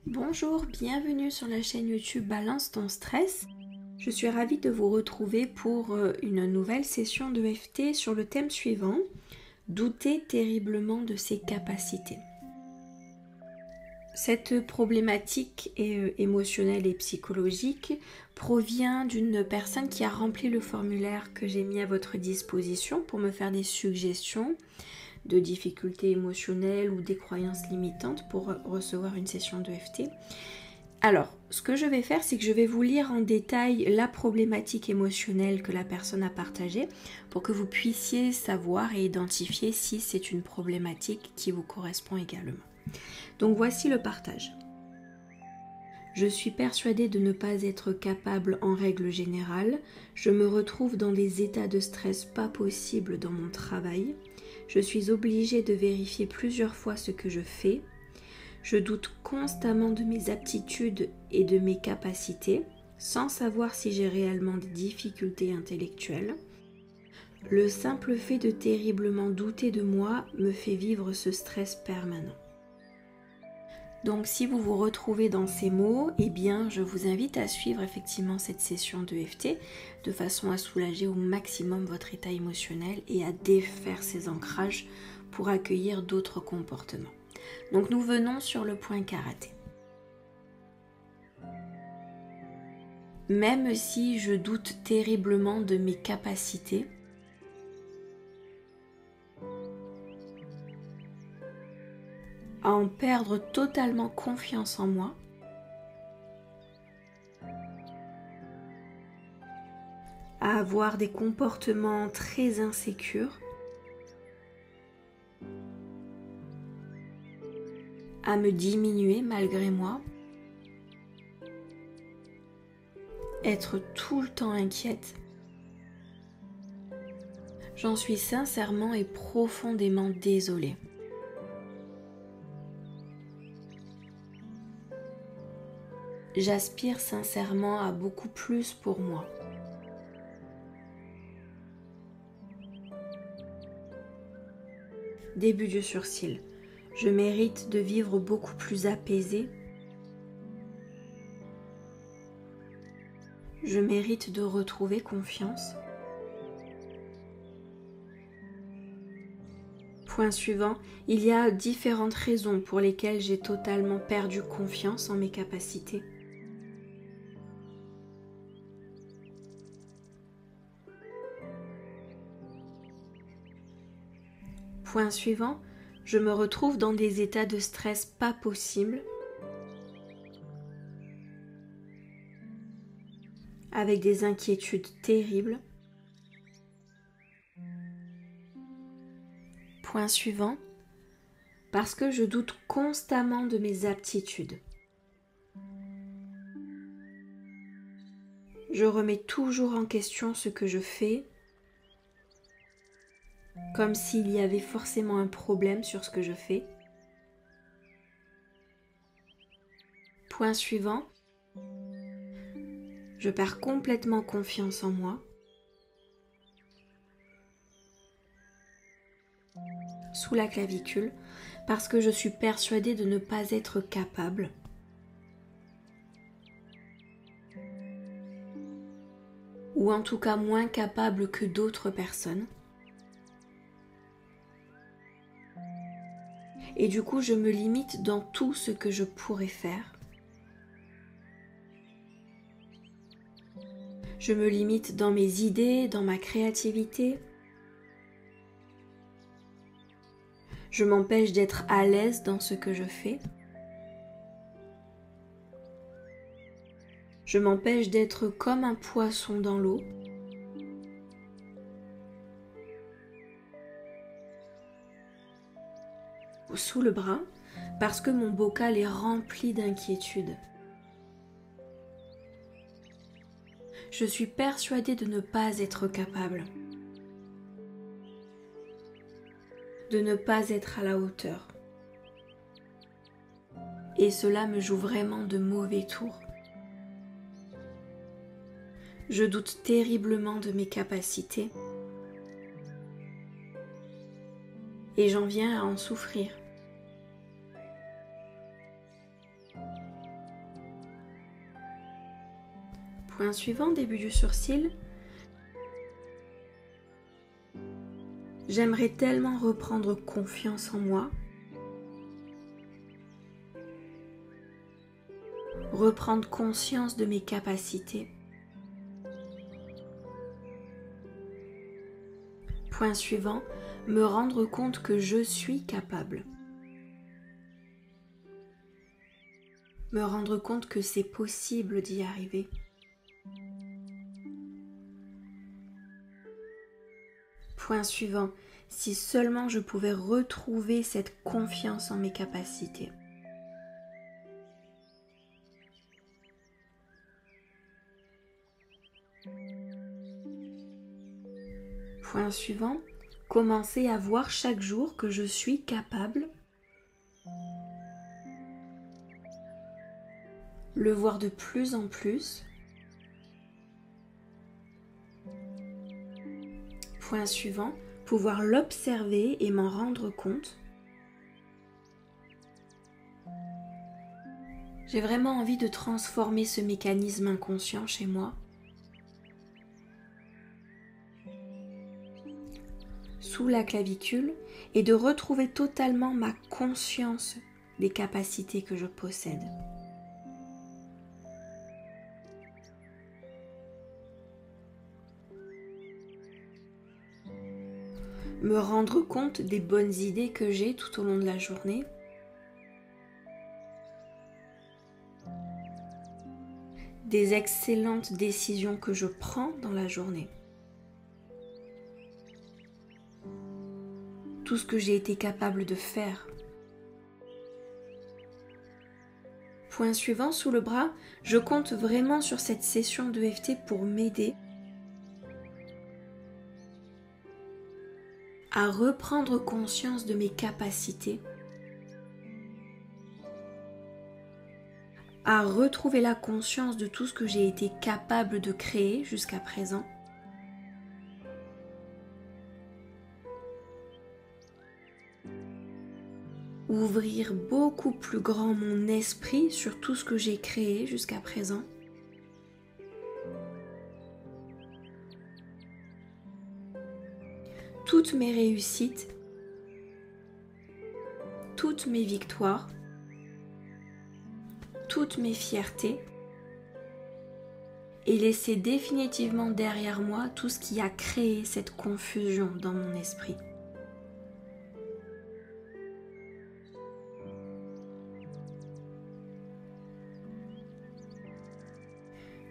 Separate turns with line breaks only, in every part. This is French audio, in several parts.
Bonjour, bienvenue sur la chaîne YouTube Balance ton stress. Je suis ravie de vous retrouver pour une nouvelle session de d'EFT sur le thème suivant, douter terriblement de ses capacités. Cette problématique émotionnelle et psychologique provient d'une personne qui a rempli le formulaire que j'ai mis à votre disposition pour me faire des suggestions de difficultés émotionnelles ou des croyances limitantes pour recevoir une session d'EFT. Alors, ce que je vais faire, c'est que je vais vous lire en détail la problématique émotionnelle que la personne a partagée pour que vous puissiez savoir et identifier si c'est une problématique qui vous correspond également. Donc voici le partage. Je suis persuadée de ne pas être capable en règle générale. Je me retrouve dans des états de stress pas possibles dans mon travail. Je suis obligée de vérifier plusieurs fois ce que je fais. Je doute constamment de mes aptitudes et de mes capacités, sans savoir si j'ai réellement des difficultés intellectuelles. Le simple fait de terriblement douter de moi me fait vivre ce stress permanent. Donc si vous vous retrouvez dans ces mots, eh bien je vous invite à suivre effectivement cette session d'EFT de façon à soulager au maximum votre état émotionnel et à défaire ces ancrages pour accueillir d'autres comportements. Donc nous venons sur le point karaté. Même si je doute terriblement de mes capacités, à en perdre totalement confiance en moi, à avoir des comportements très insécures, à me diminuer malgré moi, être tout le temps inquiète. J'en suis sincèrement et profondément désolée. J'aspire sincèrement à beaucoup plus pour moi. Début du sourcil. Je mérite de vivre beaucoup plus apaisée. Je mérite de retrouver confiance. Point suivant, il y a différentes raisons pour lesquelles j'ai totalement perdu confiance en mes capacités. Point suivant, je me retrouve dans des états de stress pas possibles, avec des inquiétudes terribles. Point suivant, parce que je doute constamment de mes aptitudes. Je remets toujours en question ce que je fais, comme s'il y avait forcément un problème sur ce que je fais. Point suivant, je perds complètement confiance en moi. Sous la clavicule, parce que je suis persuadée de ne pas être capable. Ou en tout cas moins capable que d'autres personnes. Et du coup, je me limite dans tout ce que je pourrais faire. Je me limite dans mes idées, dans ma créativité. Je m'empêche d'être à l'aise dans ce que je fais. Je m'empêche d'être comme un poisson dans l'eau. Sous le bras, parce que mon bocal est rempli d'inquiétude. Je suis persuadée de ne pas être capable, de ne pas être à la hauteur. Et cela me joue vraiment de mauvais tours. Je doute terriblement de mes capacités et j'en viens à en souffrir. Point suivant, début du sourcil. J'aimerais tellement reprendre confiance en moi. Reprendre conscience de mes capacités. Point suivant, me rendre compte que je suis capable. Me rendre compte que c'est possible d'y arriver. Point suivant, si seulement je pouvais retrouver cette confiance en mes capacités. Point suivant, commencer à voir chaque jour que je suis capable. Le voir de plus en plus. Point suivant, pouvoir l'observer et m'en rendre compte. J'ai vraiment envie de transformer ce mécanisme inconscient chez moi. Sous la clavicule et de retrouver totalement ma conscience des capacités que je possède. Me rendre compte des bonnes idées que j'ai tout au long de la journée. Des excellentes décisions que je prends dans la journée. Tout ce que j'ai été capable de faire. Point suivant, sous le bras, je compte vraiment sur cette session d'EFT pour m'aider à reprendre conscience de mes capacités, à retrouver la conscience de tout ce que j'ai été capable de créer jusqu'à présent, ouvrir beaucoup plus grand mon esprit sur tout ce que j'ai créé jusqu'à présent. Toutes mes réussites, toutes mes victoires, toutes mes fiertés et laisser définitivement derrière moi tout ce qui a créé cette confusion dans mon esprit.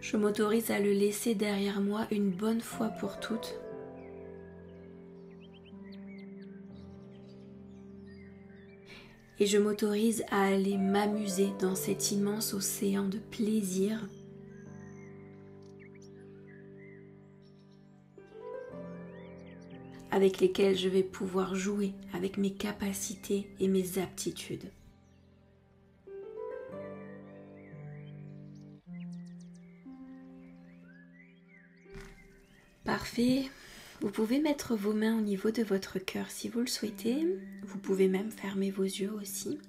Je m'autorise à le laisser derrière moi une bonne fois pour toutes. Et je m'autorise à aller m'amuser dans cet immense océan de plaisir. Avec lesquels je vais pouvoir jouer avec mes capacités et mes aptitudes. Parfait. Vous pouvez mettre vos mains au niveau de votre cœur si vous le souhaitez. Vous pouvez même fermer vos yeux aussi.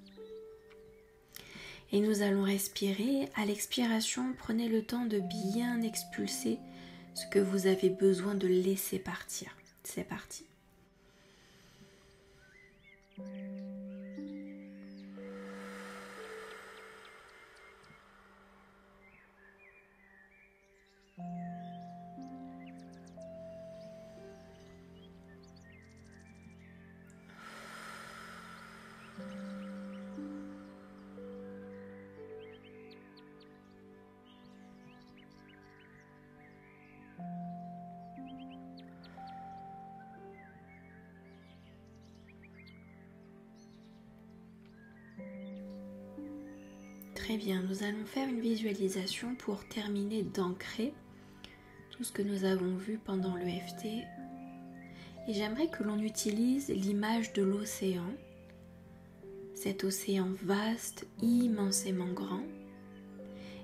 Et nous allons respirer. À l'expiration, prenez le temps de bien expulser ce que vous avez besoin de laisser partir. C'est parti. Très bien, nous allons faire une visualisation pour terminer d'ancrer tout ce que nous avons vu pendant l'EFT. Et j'aimerais que l'on utilise l'image de l'océan, cet océan vaste, immensément grand.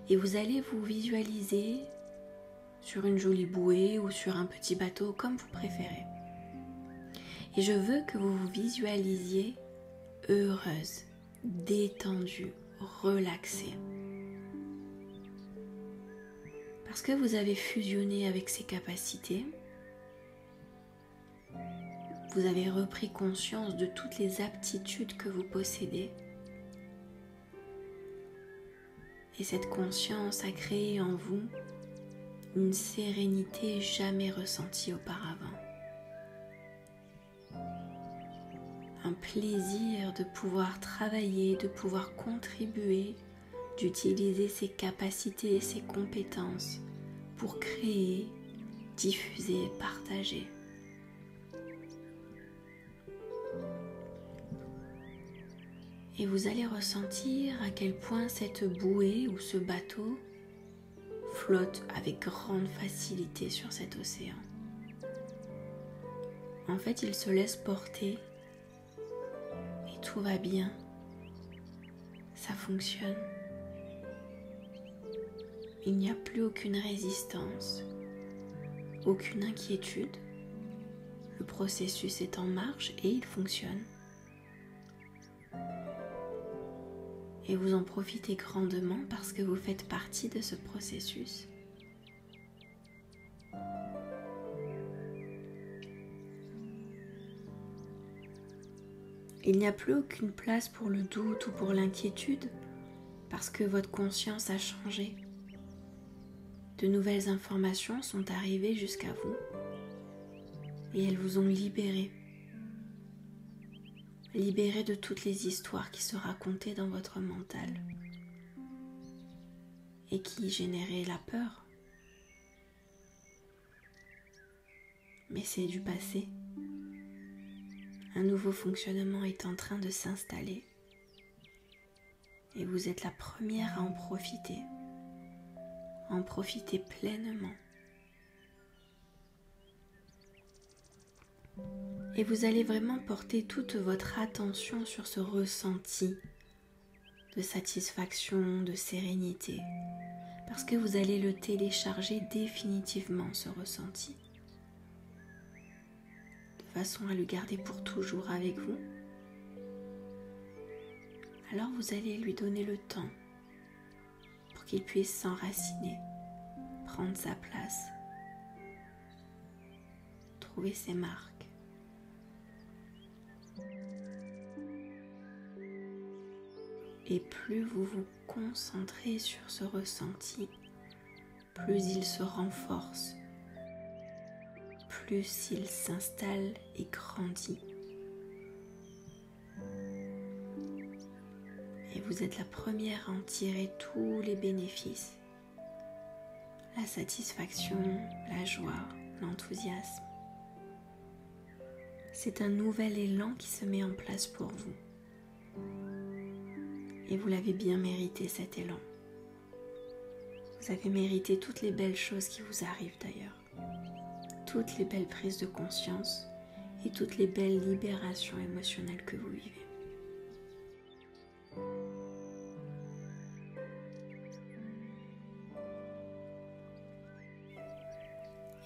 Et vous allez vous visualiser sur une jolie bouée ou sur un petit bateau, comme vous préférez. Et je veux que vous vous visualisiez heureuse, détendue, relaxée. Parce que vous avez fusionné avec ces capacités, vous avez repris conscience de toutes les aptitudes que vous possédez. Et cette conscience a créé en vous une sérénité jamais ressentie auparavant. Un plaisir de pouvoir travailler, de pouvoir contribuer, d'utiliser ses capacités et ses compétences pour créer, diffuser, partager. Et vous allez ressentir à quel point cette bouée ou ce bateau flotte avec grande facilité sur cet océan. En fait, il se laisse porter et tout va bien. Ça fonctionne. Il n'y a plus aucune résistance, aucune inquiétude. Le processus est en marche et il fonctionne. Et vous en profitez grandement parce que vous faites partie de ce processus. Il n'y a plus aucune place pour le doute ou pour l'inquiétude parce que votre conscience a changé. De nouvelles informations sont arrivées jusqu'à vous et elles vous ont libéré. Libéré de toutes les histoires qui se racontaient dans votre mental et qui généraient la peur. Mais c'est du passé. Un nouveau fonctionnement est en train de s'installer et vous êtes la première à en profiter pleinement. Et vous allez vraiment porter toute votre attention sur ce ressenti de satisfaction, de sérénité, parce que vous allez le télécharger définitivement, ce ressenti, de façon à le garder pour toujours avec vous. Alors vous allez lui donner le temps pour qu'il puisse s'enraciner, prendre sa place, trouver ses marques. Et plus vous vous concentrez sur ce ressenti, plus il se renforce, plus il s'installe et grandit. Et vous êtes la première à en tirer tous les bénéfices. La satisfaction, la joie, l'enthousiasme. C'est un nouvel élan qui se met en place pour vous. Et vous l'avez bien mérité, cet élan. Vous avez mérité toutes les belles choses qui vous arrivent d'ailleurs. Toutes les belles prises de conscience et toutes les belles libérations émotionnelles que vous vivez.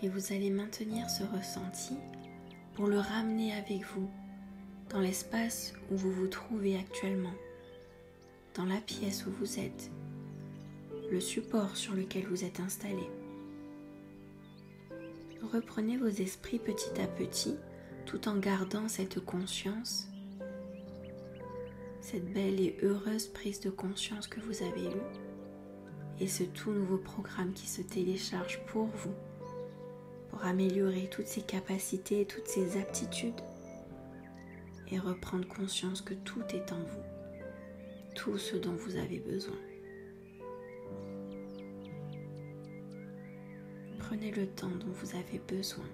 Et vous allez maintenir ce ressenti pour le ramener avec vous dans l'espace où vous vous trouvez actuellement, dans la pièce où vous êtes, le support sur lequel vous êtes installé. Reprenez vos esprits petit à petit, tout en gardant cette conscience, cette belle et heureuse prise de conscience que vous avez eue, et ce tout nouveau programme qui se télécharge pour vous, pour améliorer toutes ces capacités, toutes ces aptitudes, et reprendre conscience que tout est en vous. Tout ce dont vous avez besoin. Prenez le temps dont vous avez besoin.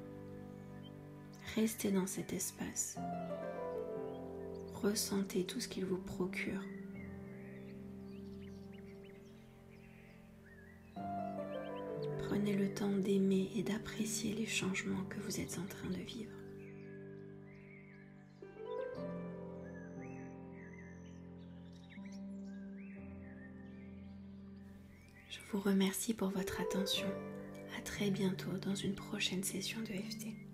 Restez dans cet espace. Ressentez tout ce qu'il vous procure. Prenez le temps d'aimer et d'apprécier les changements que vous êtes en train de vivre. Je vous remercie pour votre attention. À très bientôt dans une prochaine session de FT.